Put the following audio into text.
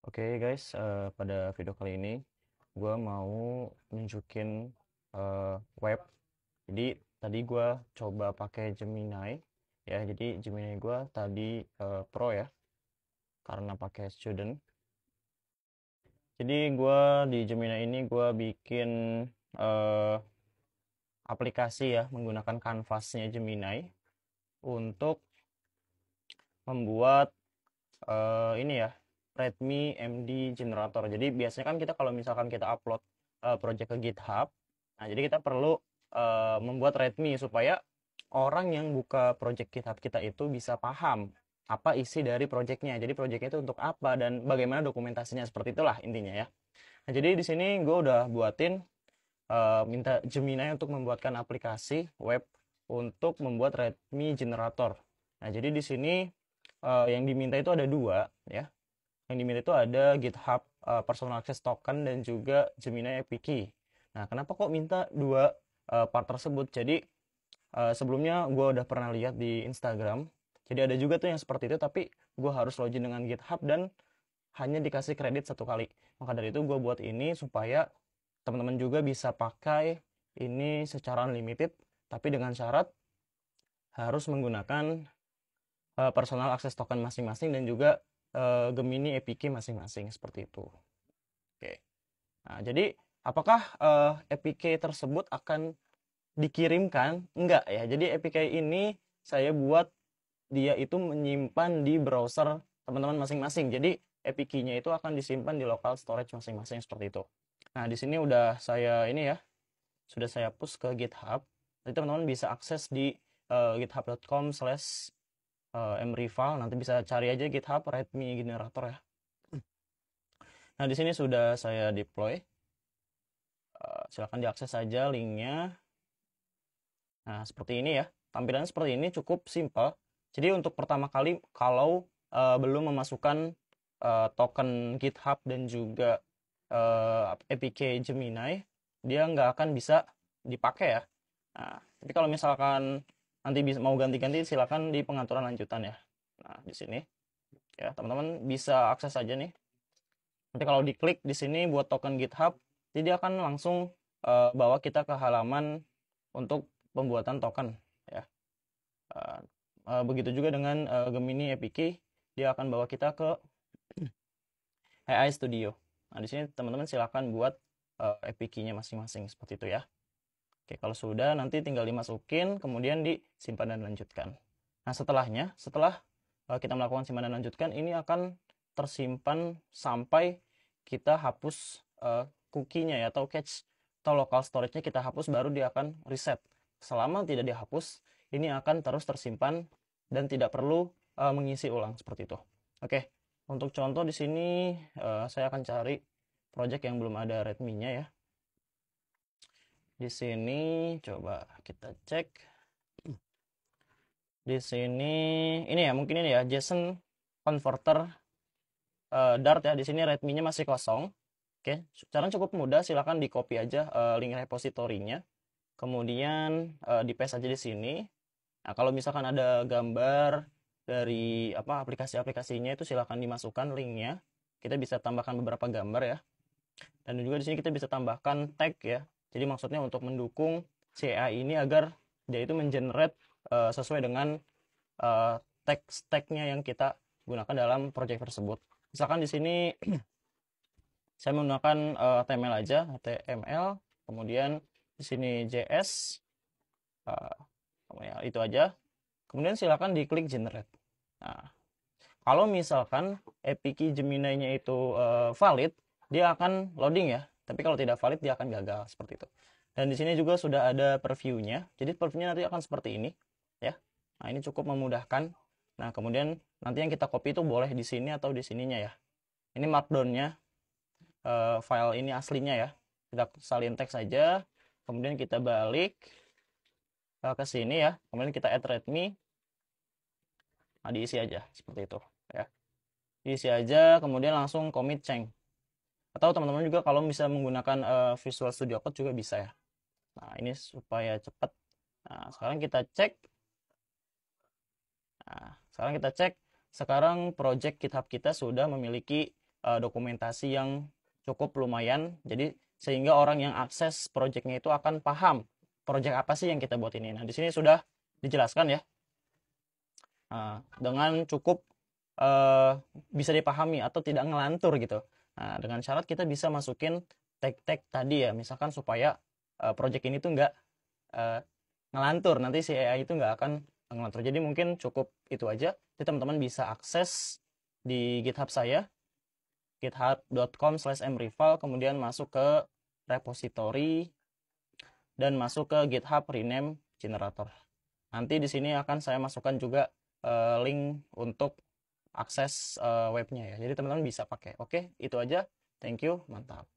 Oke guys, pada video kali ini gue mau nunjukin web. Jadi tadi gue coba pakai Gemini ya. Jadi Gemini gue tadi Pro ya, karena pakai student. Jadi gue di Gemini ini gue bikin eh, aplikasi ya menggunakan kanvasnya Gemini untuk membuat ini ya, Redmi MD Generator. Jadi biasanya kan kita kalau misalkan kita upload project ke GitHub, nah jadi kita perlu membuat Redmi supaya orang yang buka project GitHub kita itu bisa paham apa isi dari projectnya. Jadi projectnya itu untuk apa dan bagaimana dokumentasinya, seperti itulah intinya ya. Nah jadi di sini gue udah buatin minta Gemini untuk membuatkan aplikasi web untuk membuat Redmi Generator. Nah jadi di sini yang diminta itu ada dua ya. Yang diminta itu ada GitHub Personal Access Token dan juga Gemini API. Nah, kenapa kok minta dua part tersebut? Jadi sebelumnya gue udah pernah lihat di Instagram. Jadi ada juga tuh yang seperti itu, tapi gue harus login dengan GitHub dan hanya dikasih kredit satu kali. Maka dari itu gue buat ini supaya teman-teman juga bisa pakai ini secara unlimited, tapi dengan syarat harus menggunakan personal access token masing-masing dan juga Gemini APK masing-masing, seperti itu. Oke. Nah, jadi apakah APK tersebut akan dikirimkan? Enggak ya. Jadi APK ini saya buat dia itu menyimpan di browser teman-teman masing-masing. Jadi APK-nya itu akan disimpan di local storage masing-masing, seperti itu. Nah, di sini udah saya ini ya, sudah saya push ke GitHub. Jadi teman-teman bisa akses di github.com/mrival. Nanti bisa cari aja GitHub Redmi Generator ya. Nah, di sini sudah saya deploy. Silahkan diakses saja linknya. Nah, seperti ini ya. Tampilannya seperti ini, cukup simple. Jadi untuk pertama kali kalau belum memasukkan token GitHub dan juga APK Gemini, dia nggak akan bisa dipakai ya. Nah, tapi kalau misalkan nanti bisa mau ganti-ganti, silakan di pengaturan lanjutan ya. Nah, di sini ya teman-teman bisa akses aja nih. Nanti kalau diklik di sini buat token GitHub, jadi dia akan langsung bawa kita ke halaman untuk pembuatan token ya. Begitu juga dengan Gemini APK, dia akan bawa kita ke AI Studio. Nah, di sini teman-teman silakan buat APK-nya masing-masing, seperti itu ya. Oke, kalau sudah nanti tinggal dimasukin, kemudian disimpan dan lanjutkan. Nah, setelah kita melakukan simpan dan lanjutkan, ini akan tersimpan sampai kita hapus cookie-nya ya, atau cache atau local storage-nya kita hapus, baru dia akan reset. Selama tidak dihapus, ini akan terus tersimpan dan tidak perlu mengisi ulang, seperti itu. Oke, untuk contoh di sini saya akan cari project yang belum ada Redmi-nya ya. Di sini coba kita cek. Di sini ini ya, mungkin ini ya, JSON converter Dart ya. Di sini Redmi-nya masih kosong. Oke, caranya cukup mudah, silahkan di copy aja link repositorinya. Kemudian di paste aja di sini. Nah, kalau misalkan ada gambar dari apa aplikasi-aplikasinya, itu silahkan dimasukkan linknya. Kita bisa tambahkan beberapa gambar ya. Dan juga di sini kita bisa tambahkan tag ya. Jadi maksudnya untuk mendukung si AI ini agar dia itu mengenerate sesuai dengan tag-tagnya yang kita gunakan dalam project tersebut. Misalkan di sini saya menggunakan HTML aja, HTML, kemudian di sini JS, itu aja. Kemudian silakan diklik generate. Nah, kalau misalkan APK Gemini-nya itu valid, dia akan loading ya. Tapi kalau tidak valid, dia akan gagal, seperti itu. Dan di sini juga sudah ada preview-nya. Jadi preview-nya nanti akan seperti ini ya. Nah, ini cukup memudahkan. Nah, kemudian nanti yang kita copy itu boleh di sini atau di sininya ya. Ini markdown-nya, file ini aslinya ya. Kita salin teks saja. Kemudian kita balik ke sini ya. Kemudian kita add readme. Nah, diisi aja seperti itu ya. Diisi aja, kemudian langsung commit change. Atau teman-teman juga kalau bisa menggunakan Visual Studio Code juga bisa ya. Nah, ini supaya cepat. Nah, sekarang kita cek. Nah, sekarang project GitHub kita sudah memiliki dokumentasi yang cukup lumayan. Jadi sehingga orang yang akses projectnya itu akan paham project apa sih yang kita buat ini. Nah, di sini sudah dijelaskan ya. Dengan cukup bisa dipahami atau tidak ngelantur gitu. Nah, dengan syarat kita bisa masukin tag-tag tadi ya, misalkan supaya project ini tuh nggak ngelantur, nanti si AI itu nggak akan ngelantur. Jadi mungkin cukup itu aja. Jadi teman-teman bisa akses di GitHub saya, github.com/mrival, kemudian masuk ke repository dan masuk ke GitHub rename generator. Nanti di sini akan saya masukkan juga link untuk akses webnya ya. Jadi teman-teman bisa pakai. Oke, itu aja. Thank you, mantap.